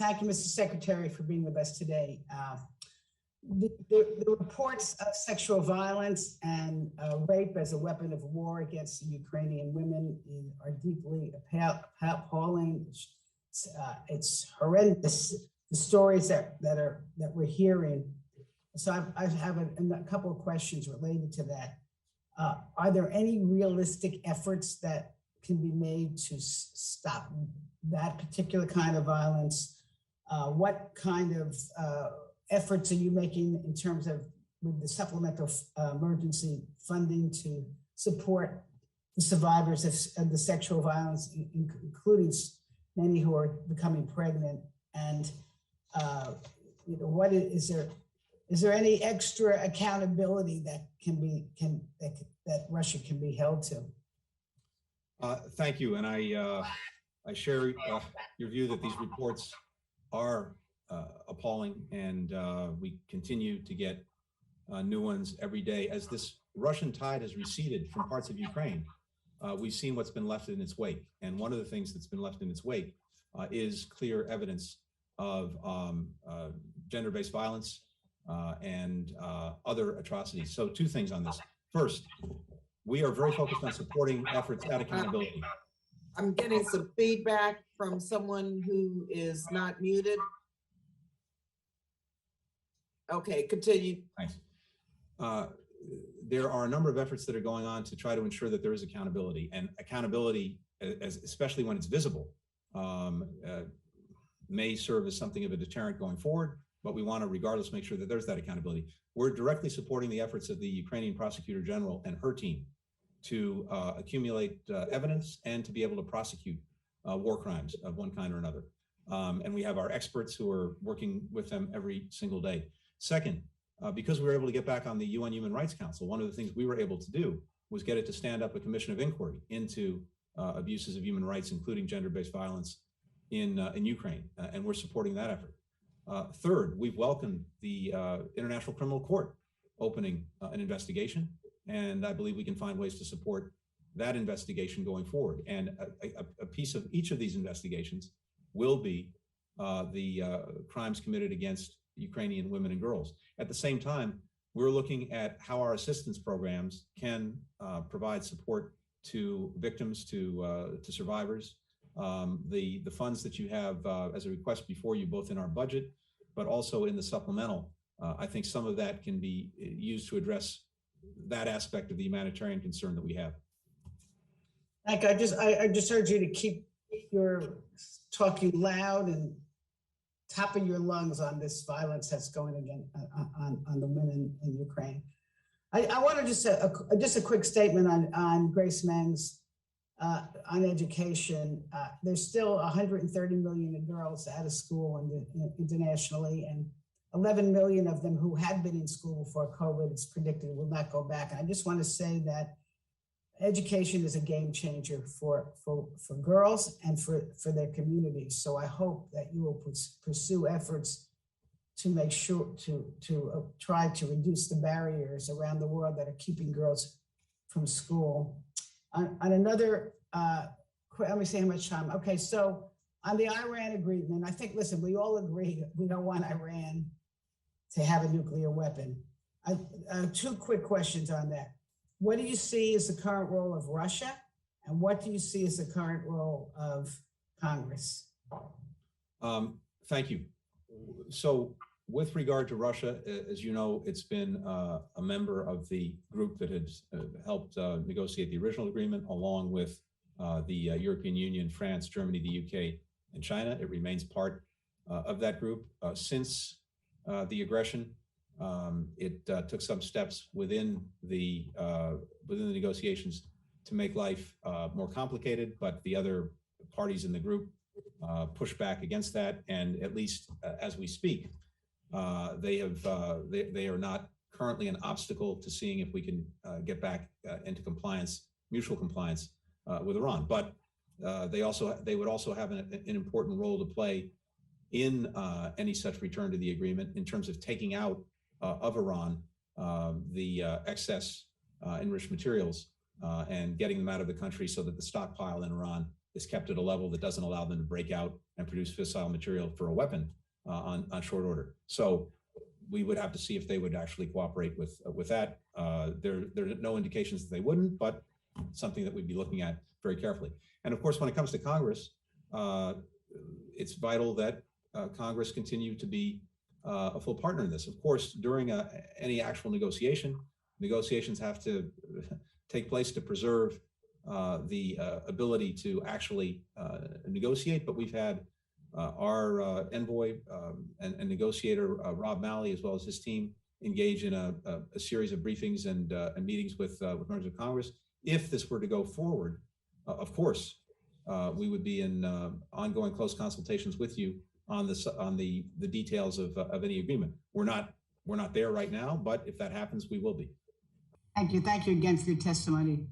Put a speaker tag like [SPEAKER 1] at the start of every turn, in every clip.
[SPEAKER 1] Thank you, Mr. Secretary, for being with us today. The reports of sexual violence and rape as a weapon of war against the Ukrainian women are deeply appalling. It's horrendous, the stories that we're hearing. So I have a couple of questions related to that. Are there any realistic efforts that can be made to stop that particular kind of violence? What kind of efforts are you making in terms of with the supplemental emergency funding to support the survivors of the sexual violence, including many who are becoming pregnant? And what is there any extra accountability that that Russia can be held to?
[SPEAKER 2] Thank you, and I share your view that these reports are appalling, and we continue to get new ones every day. As this Russian tide has receded from parts of Ukraine, we've seen what's been left in its wake. And one of the things that's been left in its wake is clear evidence of gender-based violence and other atrocities. So two things on this. First, we are very focused on supporting efforts at accountability.
[SPEAKER 3] I'm getting some feedback from someone who is not muted. Okay, continue.
[SPEAKER 2] Thanks. There are a number of efforts that are going on to try to ensure that there is accountability, and accountability, especially when it's visible, may serve as something of a deterrent going forward, but we want to regardless make sure that there's that accountability. We're directly supporting the efforts of the Ukrainian Prosecutor General and her team to accumulate evidence and to be able to prosecute war crimes of one kind or another. And we have our experts who are working with them every single day. Second, because we were able to get back on the UN Human Rights Council, one of the things we were able to do was get it to stand up a commission of inquiry into abuses of human rights, including gender-based violence in Ukraine, and we're supporting that effort. Third, we've welcomed the International Criminal Court opening an investigation, and I believe we can find ways to support that investigation going forward. And a piece of each of these investigations will be the crimes committed against Ukrainian women and girls. At the same time, we're looking at how our assistance programs can provide support to victims, to survivors. The funds that you have as a request before you, both in our budget, but also in the supplemental, I think some of that can be used to address that aspect of the humanitarian concern that we have.
[SPEAKER 1] Like I just urge you to keep your talking loud and top of your lungs on this violence that's going again on the women in Ukraine. I want to just a quick statement on Grace Meng's on education. There's still 130 million girls out of school internationally, and 11 million of them who had been in school before COVID, it's predicted, will not go back. And I just want to say that education is a game changer for girls and for their communities. So I hope that you will pursue efforts to make sure to try to reduce the barriers around the world that are keeping girls from school. On another, let me see how much time. Okay, so on the Iran agreement, I think, listen, we all agree we don't want Iran to have a nuclear weapon. Two quick questions on that. What do you see as the current role of Russia? And what do you see as the current role of Congress?
[SPEAKER 2] Thank you. So with regard to Russia, as you know, it's been a member of the group that has helped negotiate the original agreement, along with the European Union, France, Germany, the UK, and China. It remains part of that group. Since the aggression, it took some steps within the negotiations to make life more complicated, but the other parties in the group push back against that, and at least as we speak, they are not currently an obstacle to seeing if we can get back into compliance, mutual compliance with Iran. But they would also have an important role to play in any such return to the agreement in terms of taking out of Iran the excess enriched materials and getting them out of the country so that the stockpile in Iran is kept at a level that doesn't allow them to break out and produce fissile material for a weapon on short order. So we would have to see if they would actually cooperate with that. There are no indications that they wouldn't, but something that we'd be looking at very carefully. And of course, when it comes to Congress, it's vital that Congress continue to be a full partner in this. Of course, during any actual negotiations have to take place to preserve the ability to actually negotiate. But we've had our envoy and negotiator, Rob Malley, as well as his team, engage in a series of briefings and meetings with members of Congress. If this were to go forward, of course, we would be in ongoing close consultations with you on the details of any agreement. We're not there right now, but if that happens, we will be.
[SPEAKER 1] Thank you. Thank you again for your testimony.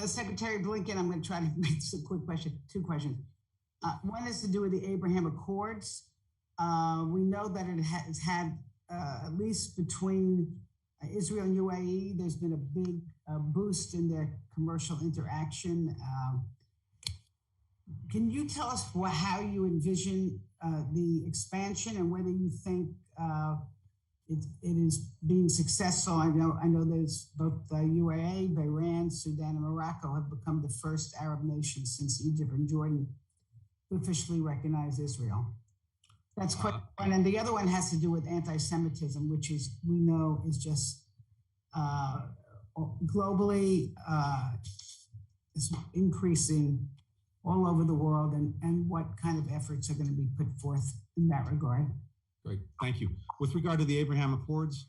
[SPEAKER 1] Secretary Blinken, I'm going to try to make this a quick question, two questions. One is to do with the Abraham Accords. We know that it has had, at least between Israel and UAE, there's been a big boost in their commercial interaction. Can you tell us how you envision the expansion and whether you think it is being successful? I know there's both UAE, Bahrain, Sudan, and Morocco have become the first Arab nations since Egypt and Jordan to officially recognize Israel. That's question one. And the other one has to do with anti-Semitism, which we know is just globally is increasing all over the world, and what kind of efforts are going to be put forth in that regard.
[SPEAKER 4] Great, thank you. With regard to the Abraham Accords,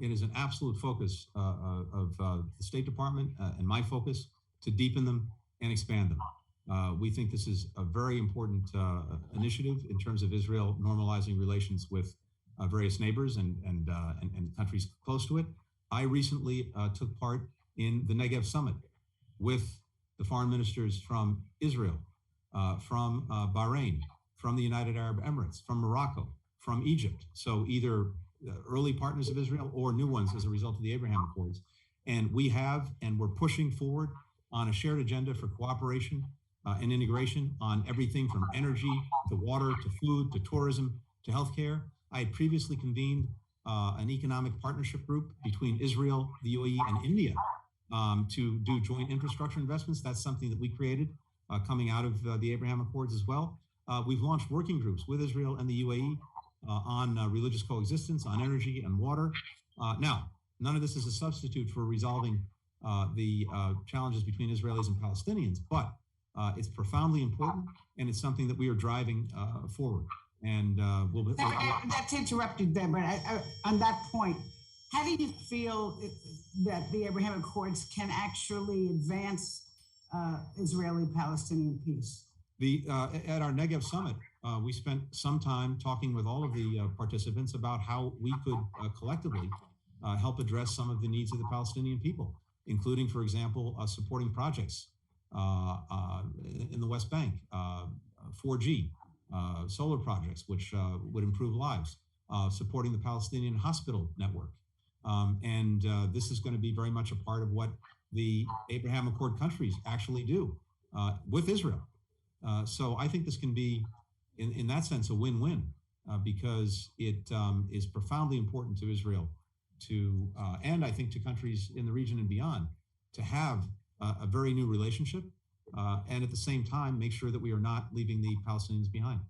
[SPEAKER 4] it is an absolute focus of the State Department and my focus to deepen them and expand them. We think this is a very important initiative in terms of Israel normalizing relations with various neighbors and countries close to it. I recently took part in the Negev Summit with the foreign ministers from Israel, from Bahrain, from the United Arab Emirates, from Morocco, from Egypt. So either early partners of Israel or new ones as a result of the Abraham Accords. And we have, and we're pushing forward on a shared agenda for cooperation and integration on everything from energy to water to food to tourism to healthcare. I had previously convened an economic partnership group between Israel, the UAE, and India to do joint infrastructure investments. That's something that we created coming out of the Abraham Accords as well. We've launched working groups with Israel and the UAE on religious coexistence, on energy and water. Now, none of this is a substitute for resolving the challenges between Israelis and Palestinians, but it's profoundly important, and it's something that we are driving forward. And we'll
[SPEAKER 1] not to interrupt you there, but on that point, how do you feel that the Abraham Accords can actually advance Israeli-Palestinian peace?
[SPEAKER 4] At our Negev Summit, we spent some time talking with all of the participants about how we could collectively help address some of the needs of the Palestinian people, including, for example, supporting projects in the West Bank, 4G, solar projects, which would improve lives, supporting the Palestinian hospital network. And this is going to be very much a part of what the Abraham Accord countries actually do with Israel. So I think this can be, in that sense, a win-win because it is profoundly important to Israel to, and I think to countries in the region and beyond, to have a very new relationship and at the same time make sure that we are not leaving the Palestinians behind.